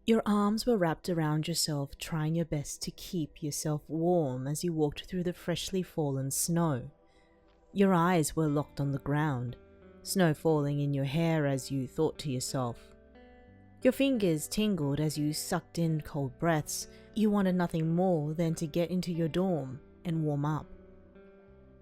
Your arms were wrapped around yourself, trying your best to keep yourself warm as you walked through the freshly fallen snow. Your eyes were locked on the ground, snow falling in your hair as you thought to yourself. Your fingers tingled as you sucked in cold breaths. You wanted nothing more than to get into your dorm and warm up.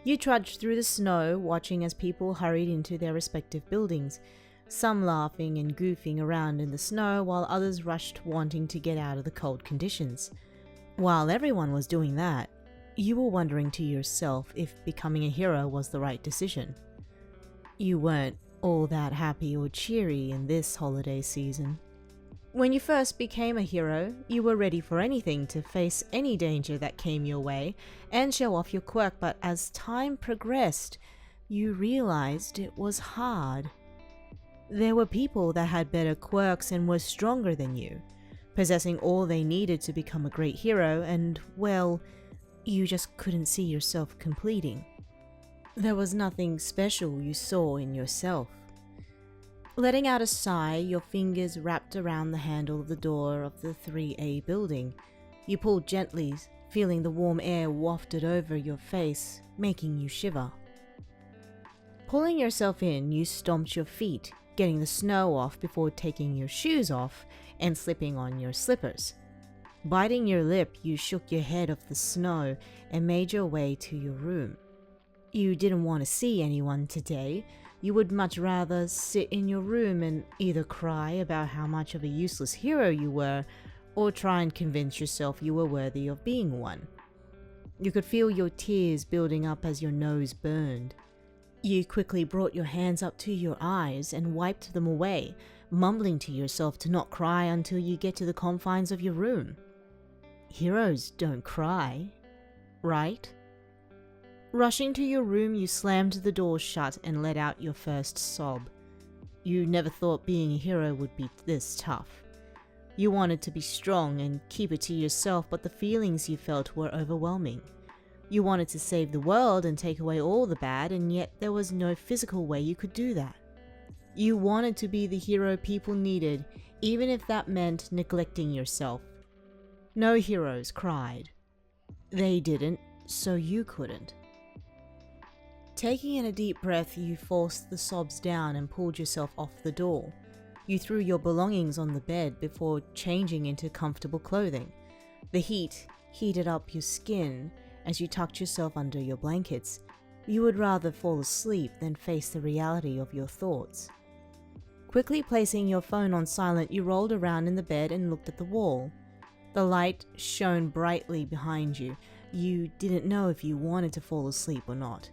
You trudged through the snow, watching as people hurried into their respective buildings, some laughing and goofing around in the snow while others rushed wanting to get out of the cold conditions. While everyone was doing that, you were wondering to yourself if becoming a hero was the right decision. You weren't all that happy or cheery in this holiday season. When you first became a hero, you were ready for anything, to face any danger that came your way and show off your quirk, but as time progressed, you realized it was hard. There were people that had better quirks and were stronger than you, possessing all they needed to become a great hero, and, well, you just couldn't see yourself completing. There was nothing special you saw in yourself. Letting out a sigh, your fingers wrapped around the handle of the door of the 3A building. You pulled gently, feeling the warm air wafted over your face, making you shiver. Pulling yourself in, you stomped your feet, getting the snow off before taking your shoes off and slipping on your slippers. Biting your lip, you shook your head off the snow and made your way to your room. You didn't want to see anyone today. You would much rather sit in your room and either cry about how much of a useless hero you were, or try and convince yourself you were worthy of being one. You could feel your tears building up as your nose burned. You quickly brought your hands up to your eyes and wiped them away, mumbling to yourself to not cry until you get to the confines of your room. Heroes don't cry, right? Rushing to your room, you slammed the door shut and let out your first sob. You never thought being a hero would be this tough. You wanted to be strong and keep it to yourself, but the feelings you felt were overwhelming. You wanted to save the world and take away all the bad, and yet there was no physical way you could do that. You wanted to be the hero people needed, even if that meant neglecting yourself. No heroes cried. They didn't, so you couldn't. Taking in a deep breath, you forced the sobs down and pulled yourself off the door. You threw your belongings on the bed before changing into comfortable clothing. The heat heated up your skin as you tucked yourself under your blankets. You would rather fall asleep than face the reality of your thoughts. Quickly placing your phone on silent, you rolled around in the bed and looked at the wall. The light shone brightly behind you. You didn't know if you wanted to fall asleep or not.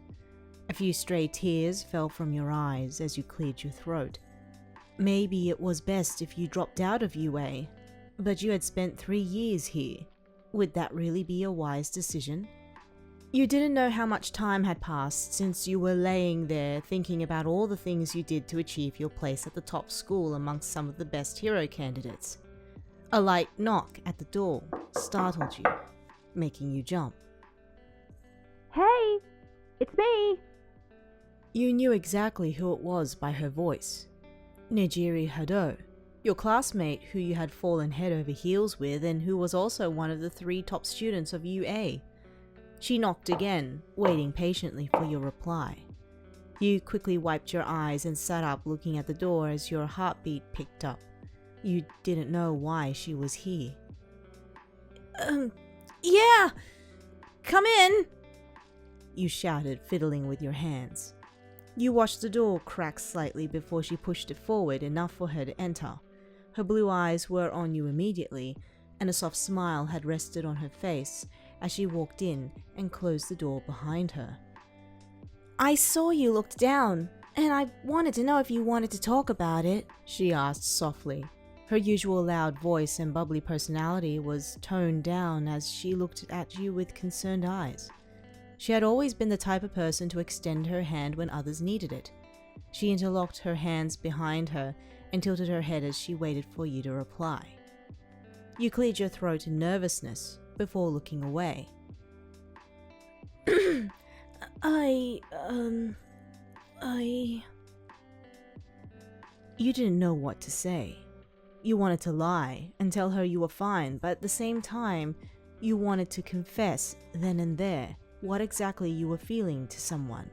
A few stray tears fell from your eyes as you cleared your throat. Maybe it was best if you dropped out of UA, but you had spent 3 years here. Would that really be a wise decision? You didn't know how much time had passed since you were laying there thinking about all the things you did to achieve your place at the top school amongst some of the best hero candidates. A light knock at the door startled you, making you jump. Hey, it's me! You knew exactly who it was by her voice. Nejire Hado, your classmate who you had fallen head over heels with and who was also one of the 3 top students of UA. She knocked again, waiting patiently for your reply. You quickly wiped your eyes and sat up looking at the door as your heartbeat picked up. You didn't know why she was here. Yeah! Come in! You shouted, fiddling with your hands. You watched the door crack slightly before she pushed it forward enough for her to enter. Her blue eyes were on you immediately, and a soft smile had rested on her face as she walked in and closed the door behind her. I saw you looked down, and I wanted to know if you wanted to talk about it, she asked softly. Her usual loud voice and bubbly personality was toned down as she looked at you with concerned eyes. She had always been the type of person to extend her hand when others needed it. She interlocked her hands behind her and tilted her head as she waited for you to reply. You cleared your throat in nervousness before looking away. I... You didn't know what to say. You wanted to lie and tell her you were fine, but at the same time, you wanted to confess then and there what exactly you were feeling to someone.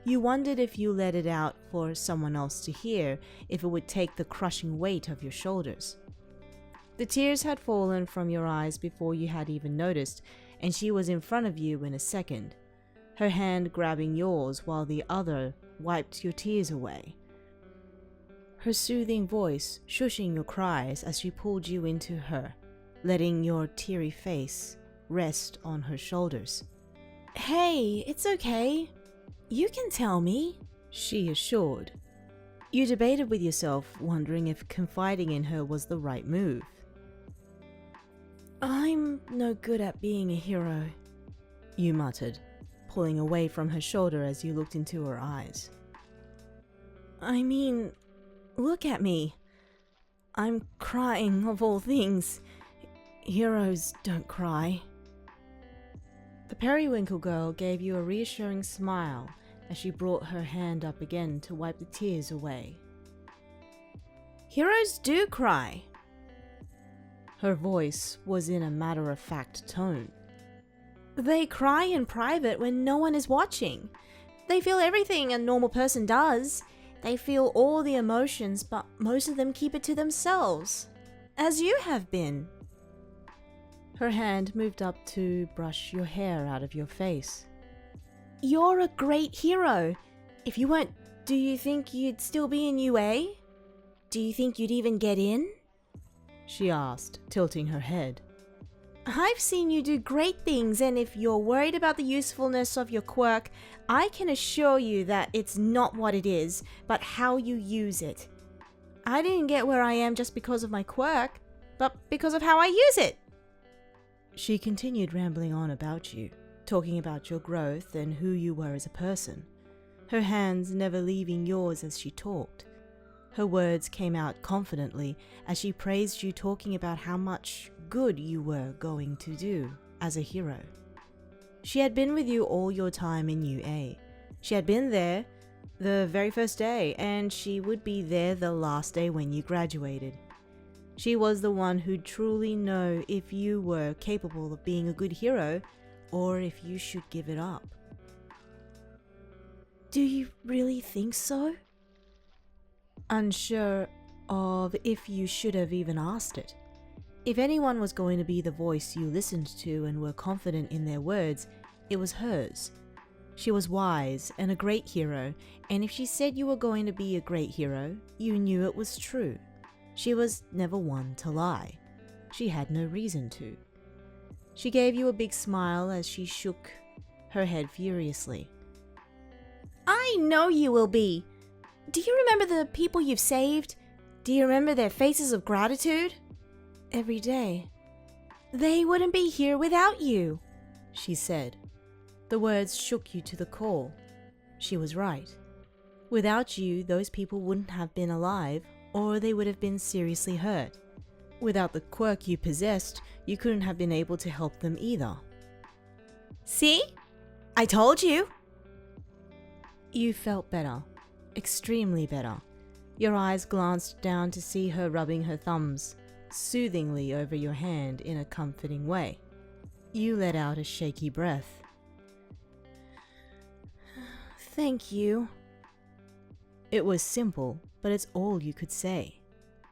You wondered if you let it out for someone else to hear, if it would take the crushing weight of your shoulders. The tears had fallen from your eyes before you had even noticed, and she was in front of you in a second, her hand grabbing yours while the other wiped your tears away. Her soothing voice shushing your cries as she pulled you into her, letting your teary face rest on her shoulders. Hey, it's okay. You can tell me, she assured. You debated with yourself, wondering if confiding in her was the right move. I'm no good at being a hero, you muttered, pulling away from her shoulder as you looked into her eyes. I mean, look at me. I'm crying, of all things. Heroes don't cry. The periwinkle girl gave you a reassuring smile as she brought her hand up again to wipe the tears away. Heroes do cry. Her voice was in a matter-of-fact tone. They cry in private when no one is watching. They feel everything a normal person does. They feel all the emotions, but most of them keep it to themselves, as you have been. Her hand moved up to brush your hair out of your face. You're a great hero. If you weren't, do you think you'd still be in UA? Do you think you'd even get in? She asked, tilting her head. I've seen you do great things, and if you're worried about the usefulness of your quirk, I can assure you that it's not what it is, but how you use it. I didn't get where I am just because of my quirk, but because of how I use it. She continued rambling on about you, talking about your growth and who you were as a person, her hands never leaving yours as she talked. Her words came out confidently as she praised you, talking about how much good you were going to do as a hero. She had been with you all your time in UA. She had been there the very first day, and she would be there the last day when you graduated. She was the one who'd truly know if you were capable of being a good hero or if you should give it up. Do you really think so? Unsure of if you should have even asked it. If anyone was going to be the voice you listened to and were confident in their words, it was hers. She was wise and a great hero, and if she said you were going to be a great hero, you knew it was true. She was never one to lie. She had no reason to. She gave you a big smile as she shook her head furiously. I know you will be. Do you remember the people you've saved? Do you remember their faces of gratitude? Every day. They wouldn't be here without you, she said. The words shook you to the core. She was right. Without you, those people wouldn't have been alive, or they would have been seriously hurt. Without the quirk you possessed, you couldn't have been able to help them either. See? I told you. You felt better. Extremely better. Your eyes glanced down to see her rubbing her thumbs soothingly over your hand in a comforting way. You let out a shaky breath. Thank you. It was simple, but it's all you could say.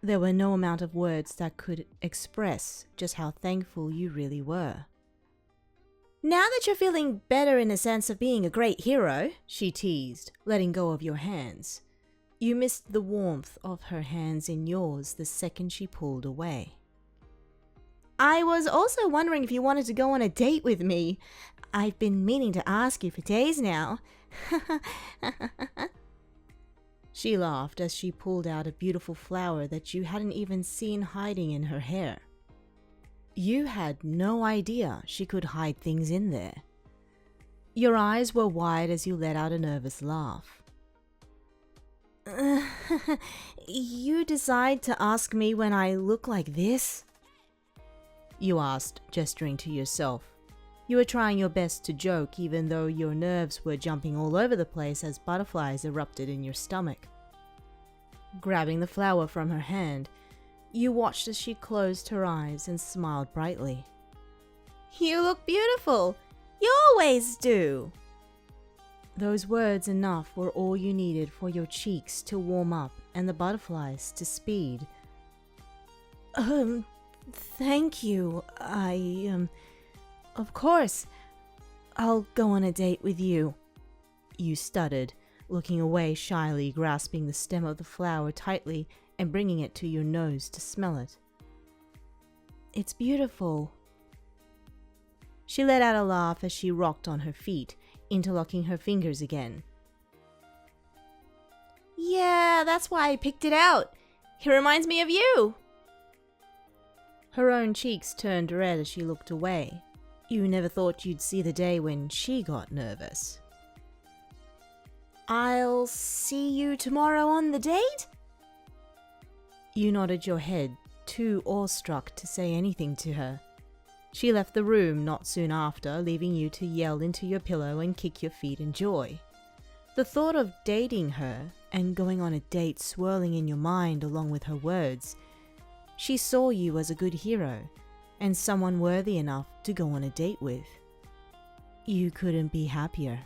There were no amount of words that could express just how thankful you really were. Now that you're feeling better in the sense of being a great hero, she teased, letting go of your hands. You missed the warmth of her hands in yours the second she pulled away. I was also wondering if you wanted to go on a date with me. I've been meaning to ask you for days now. She laughed as she pulled out a beautiful flower that you hadn't even seen hiding in her hair. You had no idea she could hide things in there. Your eyes were wide as you let out a nervous laugh. You decide to ask me when I look like this? You asked, gesturing to yourself. You were trying your best to joke, even though your nerves were jumping all over the place as butterflies erupted in your stomach. Grabbing the flower from her hand, You watched as she closed her eyes and smiled brightly. You look beautiful. You always do. Those words enough were all you needed for your cheeks to warm up and the butterflies to speed. Thank you. Of course. I'll go on a date with you. You stuttered, looking away shyly, grasping the stem of the flower tightly and bringing it to your nose to smell it. It's beautiful. She let out a laugh as she rocked on her feet, interlocking her fingers again. Yeah, that's why I picked it out. It reminds me of you. Her own cheeks turned red as she looked away. You never thought you'd see the day when she got nervous. I'll see you tomorrow on the date? You nodded your head, too awestruck to say anything to her. She left the room not soon after, leaving you to yell into your pillow and kick your feet in joy. The thought of dating her and going on a date swirling in your mind along with her words. She saw you as a good hero and someone worthy enough to go on a date with. You couldn't be happier.